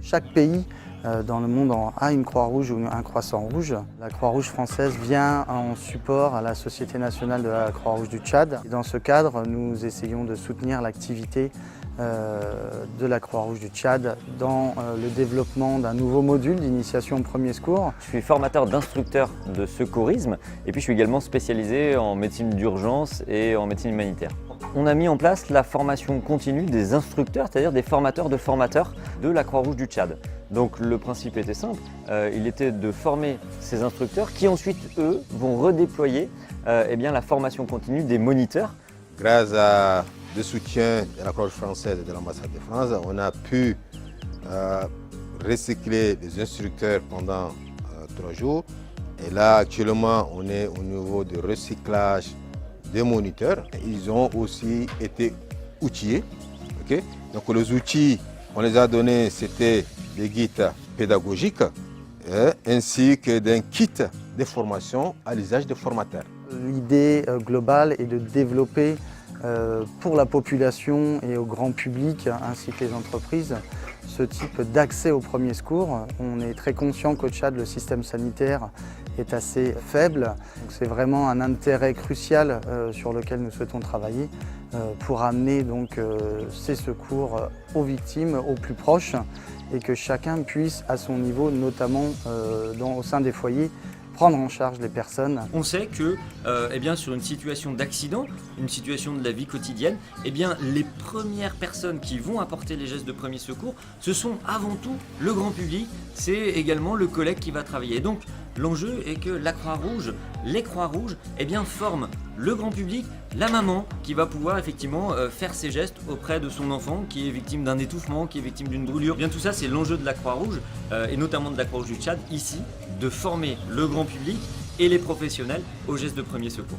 Chaque pays dans le monde a une Croix-Rouge ou un Croissant Rouge. La Croix-Rouge française vient en support à la Société nationale de la Croix-Rouge du Tchad. Et dans ce cadre, nous essayons de soutenir l'activité de la Croix-Rouge du Tchad dans le développement d'un nouveau module d'initiation aux premiers secours. Je suis formateur d'instructeurs de secourisme et puis je suis également spécialisé en médecine d'urgence et en médecine humanitaire. On a mis en place la formation continue des instructeurs, c'est-à-dire des formateurs de la Croix-Rouge du Tchad. Donc le principe était simple, il était de former ces instructeurs qui ensuite, eux, vont redéployer la formation continue des moniteurs. Grâce à le soutien de la Croix-Rouge française et de l'ambassade de France, on a pu recycler les instructeurs pendant 3 jours. Et là, actuellement, on est au niveau de recyclage des moniteurs. Ils ont aussi été outillés. Okay? Donc les outils, on les a donnés, c'était des guides pédagogiques ainsi que d'un kit de formation à l'usage des formateurs. L'idée globale est de développer pour la population et au grand public ainsi que les entreprises ce type d'accès aux premiers secours. On est très conscient qu'au Tchad, le système sanitaire est assez faible. C'est vraiment un intérêt crucial sur lequel nous souhaitons travailler pour amener donc, ces secours aux victimes, aux plus proches, et que chacun puisse, à son niveau, notamment au sein des foyers, prendre en charge les personnes. On sait que sur une situation d'accident, une situation de la vie quotidienne, les premières personnes qui vont apporter les gestes de premier secours, ce sont avant tout le grand public, c'est également le collègue qui va travailler. Et donc l'enjeu est que la Croix-Rouge, les Croix-Rouges, forment le grand public, la maman qui va pouvoir effectivement faire ses gestes auprès de son enfant qui est victime d'un étouffement, qui est victime d'une brûlure. Tout ça, c'est l'enjeu de la Croix-Rouge et notamment de la Croix-Rouge du Tchad ici, de former le grand public et les professionnels aux gestes de premier secours.